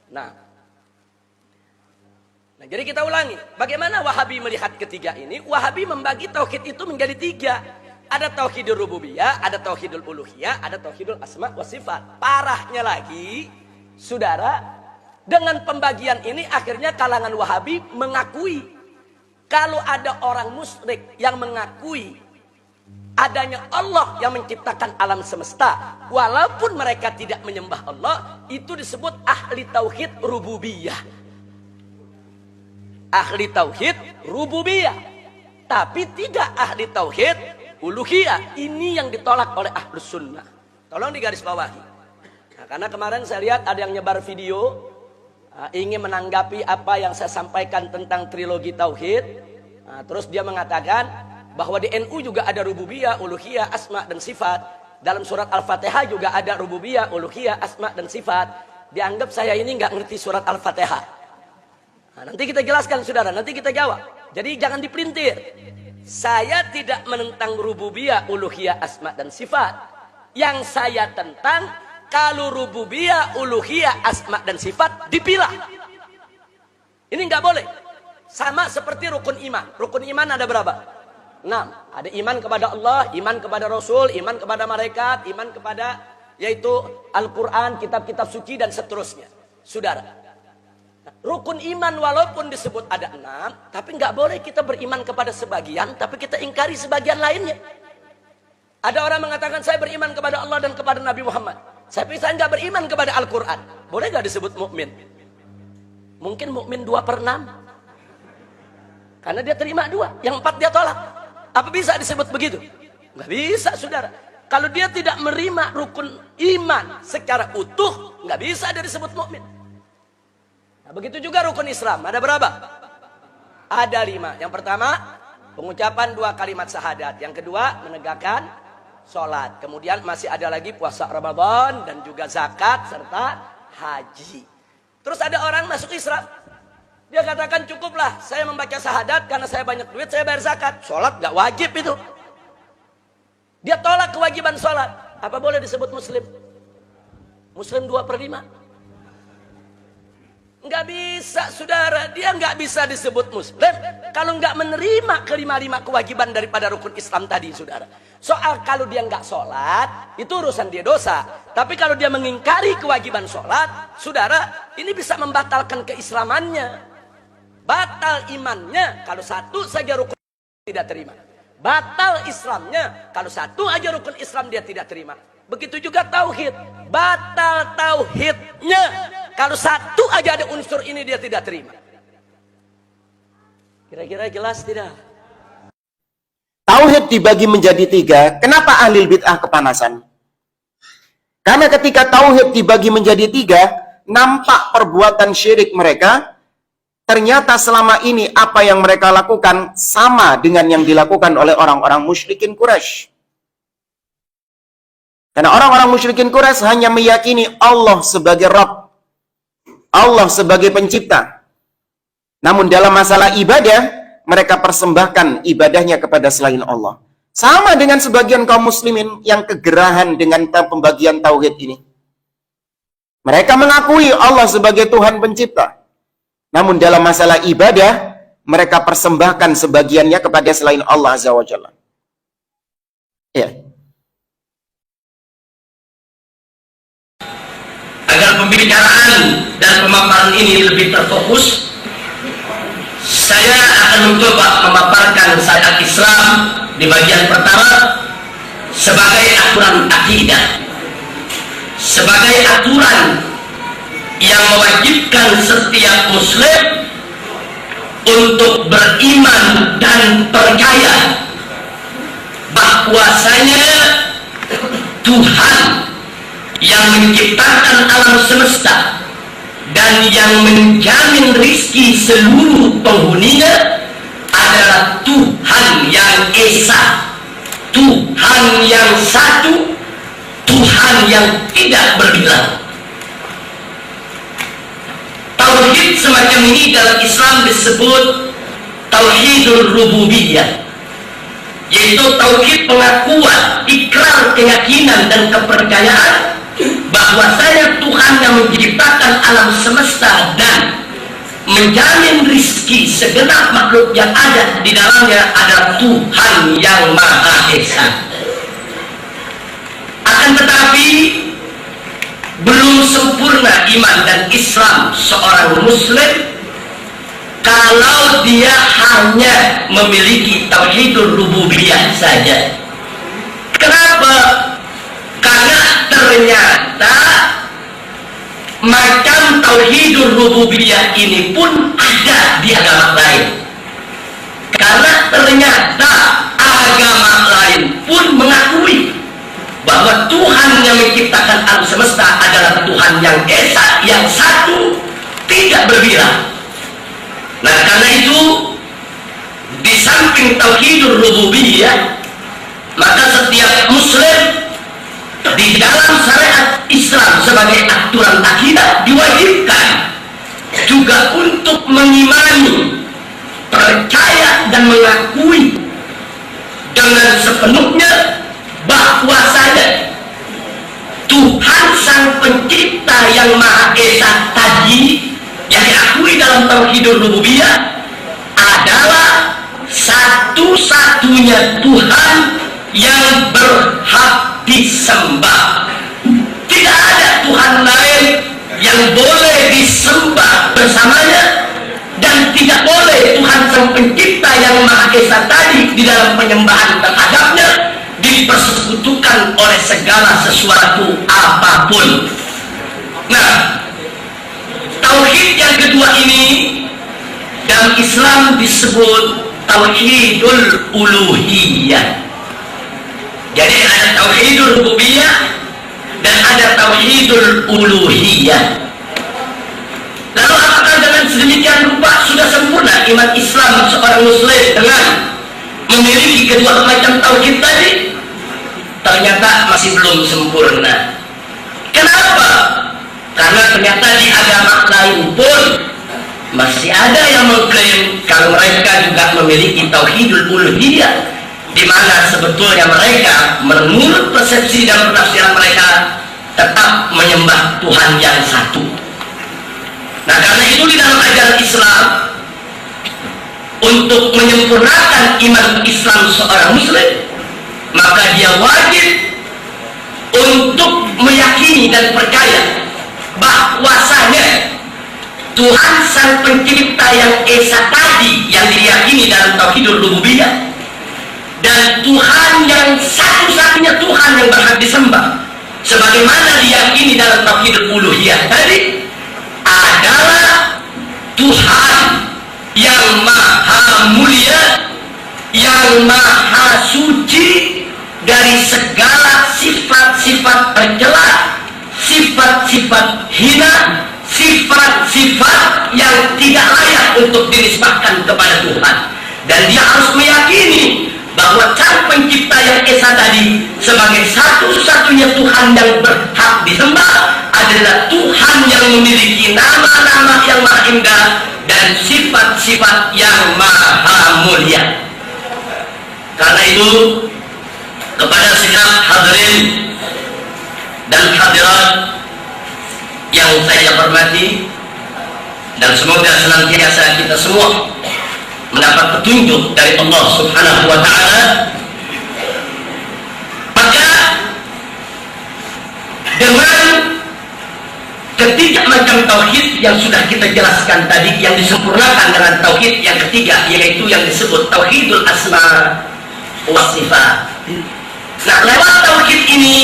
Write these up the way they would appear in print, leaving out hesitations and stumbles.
Nah, jadi kita ulangi. Bagaimana Wahabi melihat ketiga ini? Wahabi membagi tauhid itu menjadi tiga. Ada tauhidul rububiyah, ada tauhidul uluhiyah, ada tauhidul asma wa sifat. Parahnya lagi, saudara, dengan pembagian ini akhirnya kalangan Wahabi mengakui kalau ada orang musyrik yang mengakui adanya Allah yang menciptakan alam semesta, walaupun mereka tidak menyembah Allah, itu disebut ahli tauhid rububiyah. Ahli tauhid rububiyah, tapi tidak ahli tauhid uluhiyah. Ini yang ditolak oleh ahlus sunnah. Tolong digarisbawahi. Nah, karena kemarin saya lihat ada yang nyebar video ingin menanggapi apa yang saya sampaikan tentang trilogi tauhid. Nah, terus dia mengatakan bahwa di NU juga ada rububiyah, uluhiyah, asma dan sifat. Dalam surat Al-Fatihah juga ada rububiyah, uluhiyah, asma dan sifat. Dianggap saya ini nggak ngerti surat Al-Fatihah. Nah, nanti kita jelaskan saudara, nanti kita jawab. Jadi jangan dipelintir. Saya tidak menentang rububiyah, uluhiyah, asma dan sifat. Yang saya tentang kalau rububiyah, uluhiyah, asma dan sifat dipilah. Ini nggak boleh. Sama seperti rukun iman. Rukun iman ada berapa? 6. Ada iman kepada Allah, iman kepada Rasul, iman kepada malaikat, iman kepada yaitu Al-Quran, kitab-kitab suci dan seterusnya. Saudara, rukun iman walaupun disebut ada 6, tapi nggak boleh kita beriman kepada sebagian, tapi kita ingkari sebagian lainnya. Ada orang mengatakan saya beriman kepada Allah dan kepada Nabi Muhammad, tapi saya nggak beriman kepada Al-Quran. Boleh nggak disebut mukmin? Mungkin mukmin 2/6, karena dia terima 2, yang 4 dia tolak. Apa bisa disebut begitu? Nggak bisa, saudara. Kalau dia tidak menerima rukun iman secara utuh, nggak bisa dia disebut mukmin. Nah, begitu juga rukun Islam. Ada berapa? Ada 5. Yang pertama, pengucapan 2 kalimat syahadat. Yang kedua, menegakkan sholat. Kemudian masih ada lagi puasa Ramadan dan juga zakat serta haji. Terus ada orang masuk Islam. Dia katakan cukuplah saya membaca syahadat karena saya banyak duit, saya bayar zakat. Sholat gak wajib itu. Dia tolak kewajiban sholat. Apa boleh disebut muslim? Muslim 2/5? Nggak bisa, saudara. Dia nggak bisa disebut muslim kalau nggak menerima kelima-lima kewajiban daripada rukun Islam tadi, saudara. Soal kalau dia nggak sholat, itu urusan dia dosa. Tapi kalau dia mengingkari kewajiban sholat, saudara, ini bisa membatalkan keislamannya. Batal imannya kalau satu saja rukun tidak terima. Batal Islamnya kalau satu aja rukun Islam dia tidak terima. Begitu juga tauhid. Batal tauhidnya kalau satu aja ada unsur ini dia tidak terima. Kira-kira jelas tidak? Tauhid dibagi menjadi 3. Kenapa ahli bid'ah kepanasan? Karena ketika tauhid dibagi menjadi 3, nampak perbuatan syirik mereka. Ternyata selama ini apa yang mereka lakukan sama dengan yang dilakukan oleh orang-orang musyrikin Quraisy. Karena orang-orang musyrikin Quraisy hanya meyakini Allah sebagai Rabb, Allah sebagai pencipta. Namun dalam masalah ibadah, mereka persembahkan ibadahnya kepada selain Allah. Sama dengan sebagian kaum muslimin yang kegerahan dengan pembagian tauhid ini. Mereka mengakui Allah sebagai Tuhan pencipta. Namun dalam masalah ibadah, mereka persembahkan sebagiannya kepada selain Allah Azza wa Jalla. Ya. Agar pembicaraan dan pemaparan ini lebih terfokus, saya akan mencoba memaparkan syariat Islam di bagian pertama sebagai aturan akidah, sebagai aturan yang mewajibkan setiap muslim untuk beriman dan percaya bahwasanya Tuhan yang menciptakan alam semesta dan yang menjamin rizki seluruh penghuninya adalah Tuhan yang esa, Tuhan yang satu, Tuhan yang tidak berbilang. Tauhid semacam ini dalam Islam disebut tauhidul rububiyah, yaitu tauhid pengakuan, ikrar, keyakinan dan kepercayaan bahwasanya Tuhan Tuhan yang menciptakan alam semesta dan menjamin rizki segenap makhluk yang ada di dalamnya adalah Tuhan yang Maha Esa. Akan tetapi belum sempurna iman dan Islam seorang muslim kalau dia hanya memiliki tauhidul rububiyah saja. Kenapa? Karena ternyata macam tauhidul rububiyah ini pun ada di agama lain. Karena ternyata agama lain pun mengakui bahwa Tuhan yang menciptakan alam semesta adalah Tuhan yang esa, yang satu, tidak berbilang. Nah, karena itu di samping tauhidul rububiyah, maka setiap muslim di dalam syariat Islam sebagai aturan akidah diwajibkan juga untuk mengimani, percaya dan mengakui dengan sepenuhnya bahwasanya Tuhan Sang Pencipta yang Maha Esa tadi yang diakui dalam tauhidul rububiyah adalah satu-satunya Tuhan yang berhak disembah. Tidak ada Tuhan lain yang boleh disembah bersamanya, dan tidak boleh Tuhan Sang Pencipta yang Maha Esa tadi di dalam penyembahan terhadapnya dipersekutukan oleh segala sesuatu apapun. Nah, tauhid yang kedua ini dalam Islam disebut tauhidul uluhiyah. Jadi ada tauhidul rububiyah dan ada tauhidul uluhiyah. Lalu apakah dengan sedemikian rupa sudah sempurna iman Islam seorang muslim dengan memiliki kedua macam tauhid tadi? Ternyata masih belum sempurna. Kenapa? Karena ternyata di agama lain pun masih ada yang mengklaim kalau mereka juga memiliki tauhidul uluhiyah, di mana sebetulnya mereka menurut persepsi dan penafsiran mereka tetap menyembah Tuhan yang satu. Nah, karena itu di dalam ajaran Islam, untuk menyempurnakan iman Islam seorang muslim, maka dia wajib untuk meyakini dan percaya bahwasanya Tuhan Sang Pencipta yang Esa tadi yang diyakini dalam tauhidul rububiyah, dan Tuhan yang satu-satunya Tuhan yang berhak disembah sebagaimana diyakini dalam tauhidul uluhiyah tadi adalah Tuhan yang maha mulia, yang maha suci dari segala sifat-sifat tercela, sifat-sifat hina, sifat-sifat yang tidak layak untuk dinisbahkan kepada Tuhan. Dan dia harus meyakini bahwa Sang Pencipta yang Esa tadi sebagai satu-satunya Tuhan yang berhak disembah adalah Tuhan yang memiliki nama-nama yang maha indah dan sifat-sifat yang maha mulia. Karena itu kepada segenap hadirin dan hadirat yang saya hormati, dan semoga senantiasa kita semua mendapat petunjuk dari Allah Subhanahu wa Ta'ala, maka dengan ketiga macam tauhid yang sudah kita jelaskan tadi, yang disempurnakan dengan tauhid yang ketiga, yaitu yang disebut tauhidul asma wa sifat. Nah, lewat tauhid ini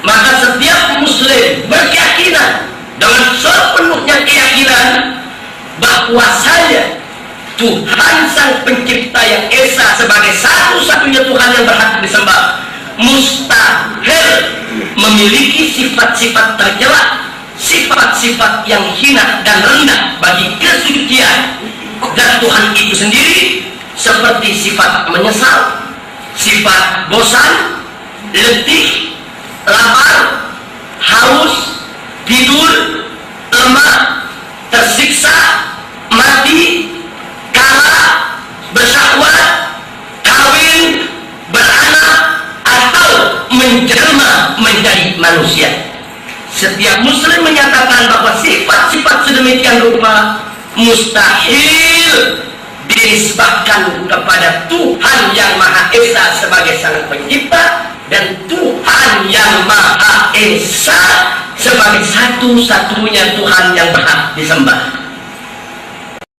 maka setiap muslim berkeyakinan dengan sepenuhnya keyakinan bahwasanya Tuhan Sang Pencipta yang Esa sebagai satu-satunya Tuhan yang berhak disembah mustahil memiliki sifat-sifat tercela, sifat-sifat yang hina dan rendah bagi kesucian dan Tuhan itu sendiri, seperti sifat menyesal, sifat bosan, letih, lapar, haus, tidur, lemah, tersiksa, mati, kalah, bersyahwat, kawin, beranak, atau menjelma menjadi manusia. Setiap muslim menyatakan bahwa sifat-sifat sedemikian rupa mustahil dinisbahkan kepada Tuhan yang Maha Esa sebagai Sang Pencipta dan Tuhan yang Maha Esa sebagai satu-satunya Tuhan yang berhak disembah.